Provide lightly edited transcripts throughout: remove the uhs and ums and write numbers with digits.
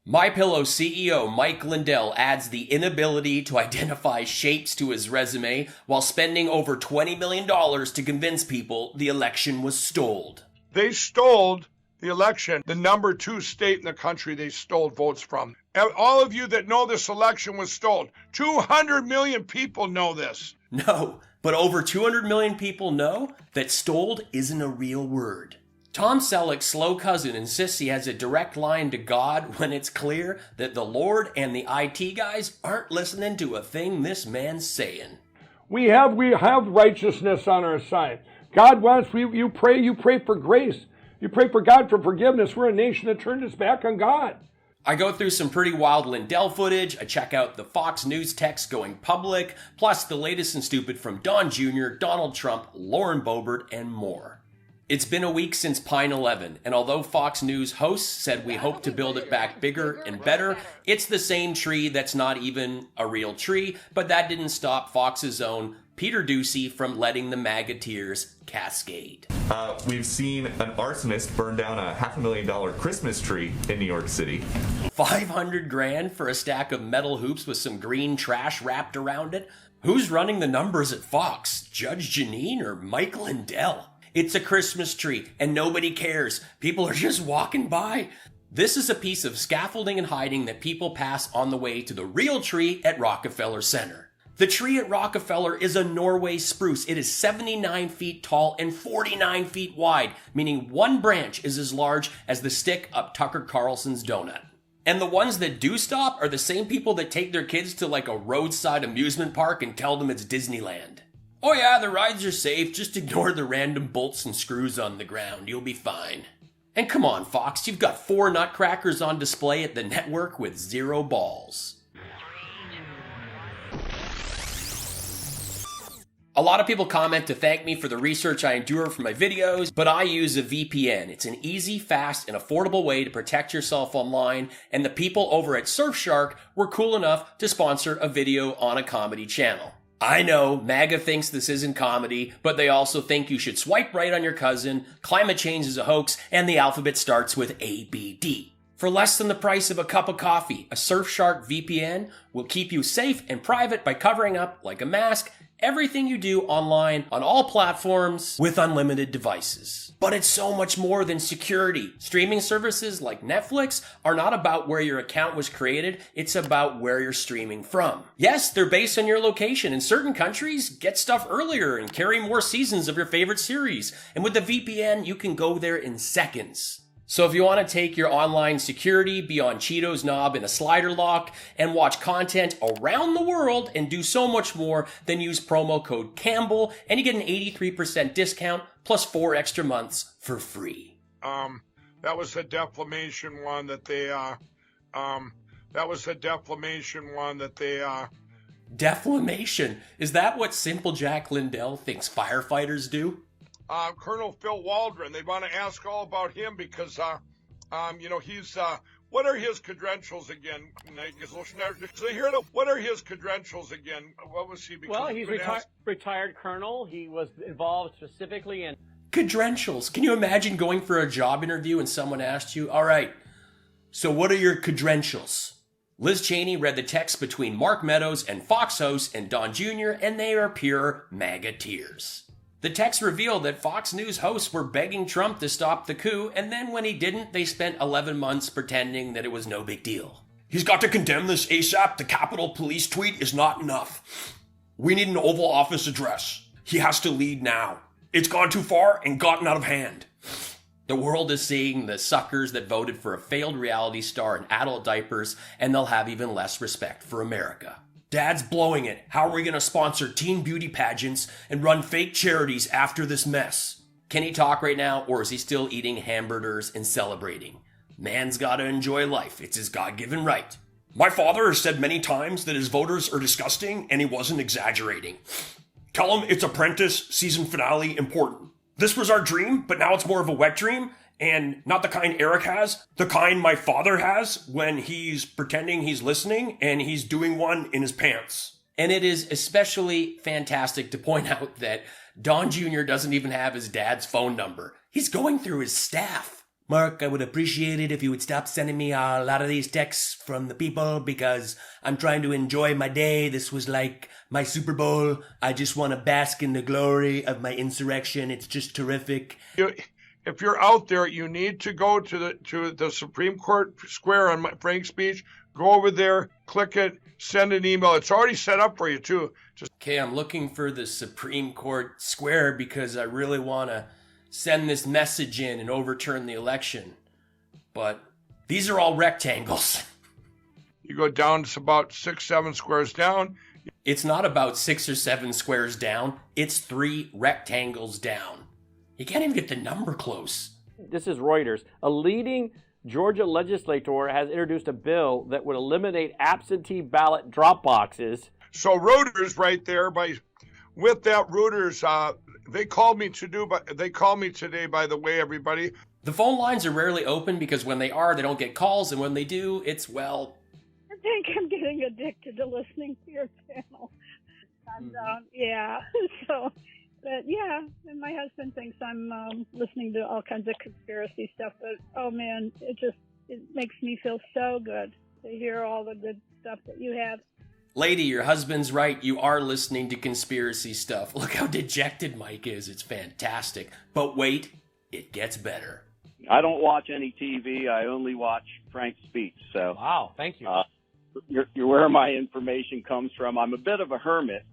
MyPillow CEO Mike Lindell adds the inability to identify shapes to his resume while spending over $20 million to convince people the election was stoled. They stole the election, the number 2 state in the country they stole votes from. All of you that know this election was stolen, 200 million people know this. No, but over 200 million people know that stoled isn't a real word. Tom Selleck's slow cousin insists he has a direct line to God when it's clear that the Lord and the IT guys aren't listening to a thing this man's saying. We have righteousness on our side. God wants, you pray for grace. You pray for God for forgiveness. We're a nation that turned its back on God. I go through some pretty wild Lindell footage. I check out the Fox News text going public, plus the latest and stupid from Don Jr., Donald Trump, Lauren Boebert, and more. It's been a week since Pine 11, and although Fox News hosts said we hope to build it back bigger and better, it's the same tree that's not even a real tree, but that didn't stop Fox's own Peter Doocy from letting the MAGA tears cascade. We've seen an arsonist burn down a $500,000 Christmas tree in New York City. $500,000 for a stack of metal hoops with some green trash wrapped around it? Who's running the numbers at Fox? Judge Janine or Mike Lindell? It's a Christmas tree, and nobody cares. People are just walking by. This is a piece of scaffolding and hiding that people pass on the way to the real tree at Rockefeller Center. The tree at Rockefeller is a Norway spruce. It is 79 feet tall and 49 feet wide, meaning one branch is as large as the stick up Tucker Carlson's donut. And the ones that do stop are the same people that take their kids to like a roadside amusement park and tell them it's Disneyland. Oh yeah, the rides are safe, just ignore the random bolts and screws on the ground, you'll be fine. And come on, Fox, you've got 4 nutcrackers on display at the network with 0 balls. A lot of people comment to thank me for the research I endure for my videos, but I use a VPN. It's an easy, fast, and affordable way to protect yourself online, and the people over at Surfshark were cool enough to sponsor a video on a comedy channel. I know, MAGA thinks this isn't comedy, but they also think you should swipe right on your cousin, climate change is a hoax, and the alphabet starts with ABD. For less than the price of a cup of coffee, a Surfshark VPN will keep you safe and private by covering up, like a mask, everything you do online on all platforms with unlimited devices. But it's so much more than security. Streaming services like Netflix are not about where your account was created, it's about where you're streaming from. Yes, they're based on your location. In certain countries, get stuff earlier and carry more seasons of your favorite series. And with the VPN, you can go there in seconds. So if you want to take your online security beyond Cheeto's knob in a slider lock and watch content around the world and do so much more, then use promo code Campbell and you get an 83% discount plus 4 extra months for free. That was a defamation one that they, Defamation? Is that what Simple Jack Lindell thinks firefighters do? Colonel Phil Waldron. They want to ask all about him because, he's, what are his credentials again? What are his credentials again? What was he? Well, he's retired colonel. He was involved specifically in... Credentials. Can you imagine going for a job interview and someone asked you, all right, so what are your credentials? Liz Cheney read the text between Mark Meadows and Fox host and Don Jr., and they are pure MAGA tears. The text revealed that Fox News hosts were begging Trump to stop the coup, and then when he didn't, they spent 11 months pretending that it was no big deal. He's got to condemn this ASAP. The Capitol Police tweet is not enough. We need an Oval Office address. He has to lead now. It's gone too far and gotten out of hand. The world is seeing the suckers that voted for a failed reality star in adult diapers, and they'll have even less respect for America. Dad's blowing it. How are we going to sponsor teen beauty pageants and run fake charities after this mess? Can he talk right now, or is he still eating hamburgers and celebrating? Man's got to enjoy life. It's his God-given right. My father has said many times that his voters are disgusting, and he wasn't exaggerating. Tell him it's Apprentice season finale important. This was our dream, but now it's more of a wet dream, and not the kind Eric has, the kind my father has when he's pretending he's listening and he's doing one in his pants. And it is especially fantastic to point out that Don Jr. doesn't even have his dad's phone number. He's going through his staff. Mark, I would appreciate it if you would stop sending me a lot of these texts from the people because I'm trying to enjoy my day. This was like my Super Bowl. I just want to bask in the glory of my insurrection. It's just terrific. If you're out there, you need to go to the Supreme Court Square on Frank's Beach. Go over there, click it, send an email. It's already set up for you, too. Okay, I'm looking for the Supreme Court Square because I really want to send this message in and overturn the election. But these are all rectangles. You go down, it's about 6-7 squares down. It's not about 6 or 7 squares down. It's 3 rectangles down. You can't even get the number close. This is Reuters. A leading Georgia legislator has introduced a bill that would eliminate absentee ballot drop boxes. So Reuters right there, with that Reuters, they called me today, by the way, everybody. The phone lines are rarely open because when they are, they don't get calls, and when they do, it's, well... I think I'm getting addicted to listening to your channel. And, yeah, so, but yeah, and my husband thinks I'm listening to all kinds of conspiracy stuff, but oh man, it makes me feel so good to hear all the good stuff that you have. Lady, your husband's right. You are listening to conspiracy stuff. Look how dejected Mike is. It's fantastic. But wait, it gets better. I don't watch any TV. I only watch Frank's speech. So, Wow, thank you. You're where my information comes from. I'm a bit of a hermit.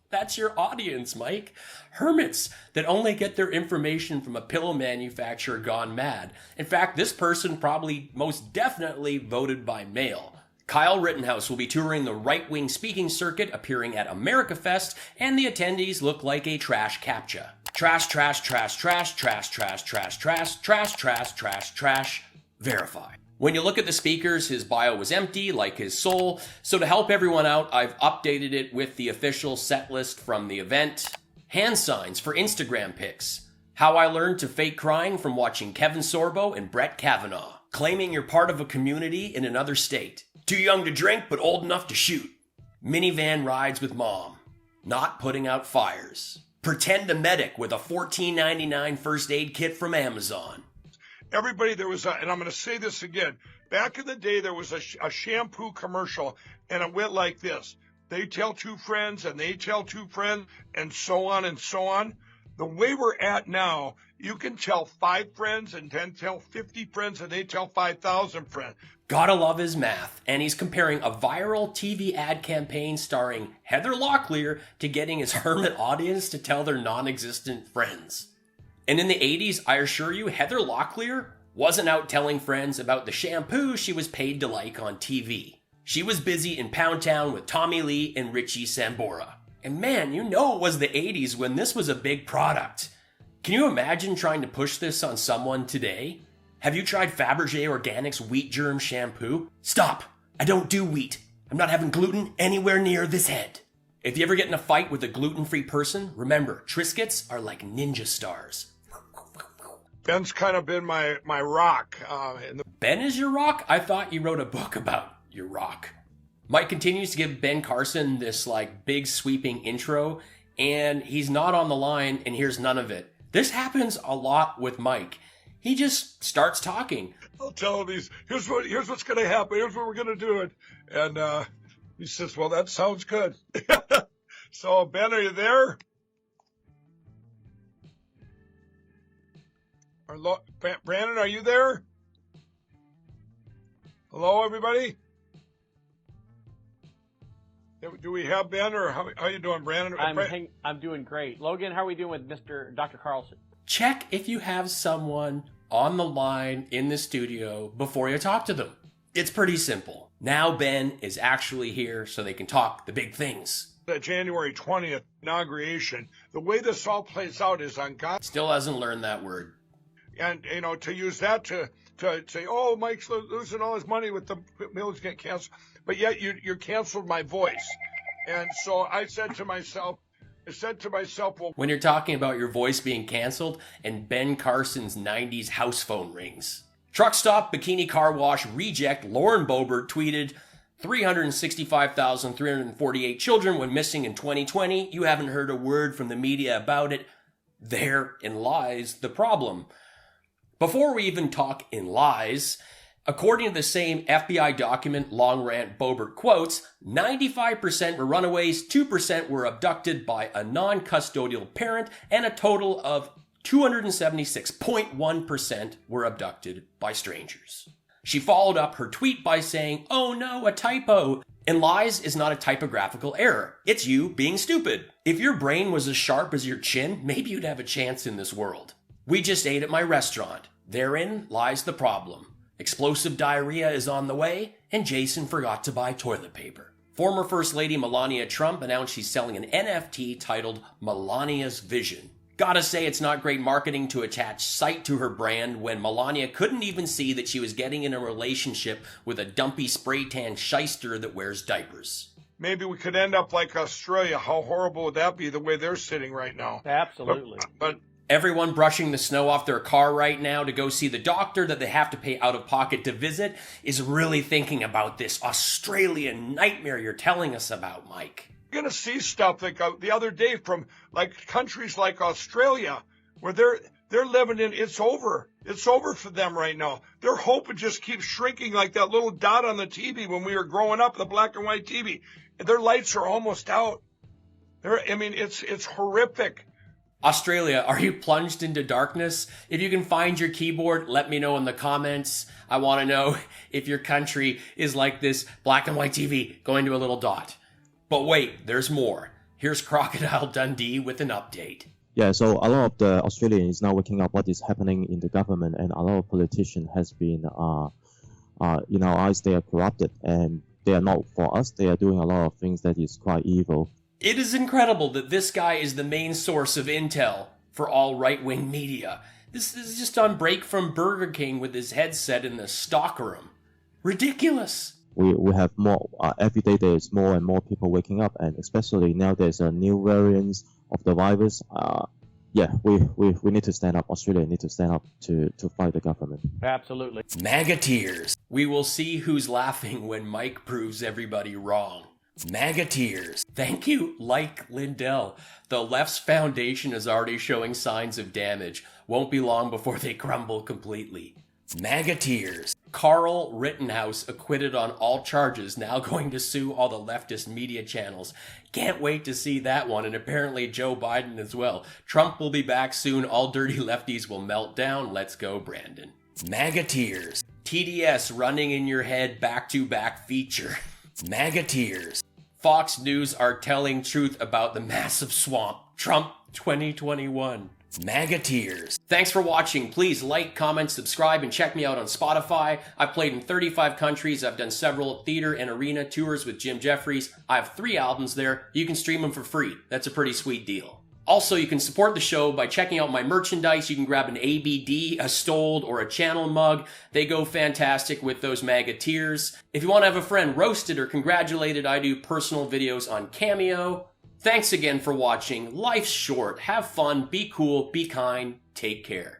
That's your audience, Mike. Hermits that only get their information from a pillow manufacturer gone mad. In fact, this person probably most definitely voted by mail. Kyle Rittenhouse will be touring the right-wing speaking circuit, appearing at America Fest, and the attendees look like a trash captcha. Trash, trash, trash, trash, trash, trash, trash, trash, trash, trash, trash, trash, verify. When you look at the speakers, his bio was empty, like his soul, so to help everyone out, I've updated it with the official set list from the event. Hand signs for Instagram pics. How I learned to fake crying from watching Kevin Sorbo and Brett Kavanaugh. Claiming you're part of a community in another state. Too young to drink, but old enough to shoot. Minivan rides with mom. Not putting out fires. Pretend a medic with a $14.99 first aid kit from Amazon. Everybody, there was and I'm going to say this again. Back in the day, there was a shampoo commercial, and it went like this. They tell 2 friends, and they tell 2 friends, and so on and so on. The way we're at now, you can tell 5 friends, and then tell 50 friends, and they tell 5,000 friends. Gotta love his math, and he's comparing a viral TV ad campaign starring Heather Locklear to getting his hermit audience to tell their non-existent friends. And in the 80s, I assure you, Heather Locklear wasn't out telling friends about the shampoo she was paid to like on TV. She was busy in Pound Town with Tommy Lee and Richie Sambora. And man, you know it was the 80s when this was a big product. Can you imagine trying to push this on someone today? Have you tried Fabergé Organics wheat germ shampoo? Stop! I don't do wheat. I'm not having gluten anywhere near this head. If you ever get in a fight with a gluten-free person, remember, Triscuits are like ninja stars. Ben's kind of been my rock. Ben is your rock? I thought you wrote a book about your rock. Mike continues to give Ben Carson this big sweeping intro, and he's not on the line and hears none of it. This happens a lot with Mike. He just starts talking. I'll tell him here's what's going to happen. Here's what we're going to do it. And he says, well, that sounds good. So, Ben, are you there? Brandon, are you there? Hello, everybody? Do we have Ben, or how you doing, Brandon? I'm doing great. Logan, how are we doing with Dr. Carlson? Check if you have someone on the line in the studio before you talk to them. It's pretty simple. Now Ben is actually here so they can talk the big things. The January 20th inauguration, the way this all plays out is on God. Still hasn't learned that word. And, to use that to say, oh, Mike's losing all his money with the mills get canceled. But yet you canceled my voice. And so I said to myself, well, when you're talking about your voice being canceled and Ben Carson's 90s house phone rings. Truck stop, bikini car wash, reject, Lauren Boebert tweeted, 365,348 children went missing in 2020. You haven't heard a word from the media about it. Therein lies the problem. Before we even talk in lies, according to the same FBI document Long Rant Boebert quotes, 95% were runaways, 2% were abducted by a non-custodial parent, and a total of 276.1% were abducted by strangers. She followed up her tweet by saying, "Oh no, a typo." And lies is not a typographical error. It's you being stupid. If your brain was as sharp as your chin, maybe you'd have a chance in this world. We just ate at my restaurant. Therein lies the problem. Explosive diarrhea is on the way, and Jason forgot to buy toilet paper. Former First Lady Melania Trump announced she's selling an NFT titled Melania's Vision. Gotta say it's not great marketing to attach sight to her brand when Melania couldn't even see that she was getting in a relationship with a dumpy spray tan shyster that wears diapers. Maybe we could end up like Australia. How horrible would that be, the way they're sitting right now? Absolutely. But Everyone brushing the snow off their car right now to go see the doctor that they have to pay out of pocket to visit is really thinking about this Australian nightmare you're telling us about, Mike. you're going to see stuff like the other day from like countries like Australia where they're living in, it's over. It's over for them right now. Their hope just keeps shrinking like that little dot on the TV when we were growing up, the black and white TV. Their lights are almost out. It's horrific. Australia, are you plunged into darkness? If you can find your keyboard, let me know in the comments. I want to know if your country is like this black and white TV going to a little dot. But wait, there's more. Here's Crocodile Dundee with an update. Yeah, so a lot of the Australians now waking up what is happening in the government, and a lot of politicians has been, in our eyes, they are corrupted, and they are not for us. They are doing a lot of things that is quite evil. It is incredible that this guy is the main source of intel for all right-wing media. This is just on break from Burger King with his headset in the stock room. Ridiculous. We have more, every day there's more and more people waking up, and especially now there's a new variants of the virus. We need to stand up. Australia need to stand up to fight the government. Absolutely. MAGA tears. We will see who's laughing when Mike proves everybody wrong. MAGA tears. Thank you, Mike Lindell. The left's foundation is already showing signs of damage. Won't be long before they crumble completely. MAGA tears. Carl Rittenhouse acquitted on all charges, now going to sue all the leftist media channels. Can't wait to see that one, and apparently Joe Biden as well. Trump will be back soon. All dirty lefties will melt down. Let's go, Brandon. MAGA tears. TDS running in your head back-to-back feature. MAGA tears. Fox News are telling truth about the massive swamp. Trump 2021. MAGA tears. Thanks for watching. Please like, comment, subscribe, and check me out on Spotify. I've played in 35 countries. I've done several theater and arena tours with Jim Jeffries. I have 3 albums there. You can stream them for free. That's a pretty sweet deal. Also, you can support the show by checking out my merchandise. You can grab an ABD, a Stoled, or a Channel mug. They go fantastic with those MAGA tears. If you want to have a friend roasted or congratulated, I do personal videos on Cameo. Thanks again for watching. Life's short. Have fun. Be cool. Be kind. Take care.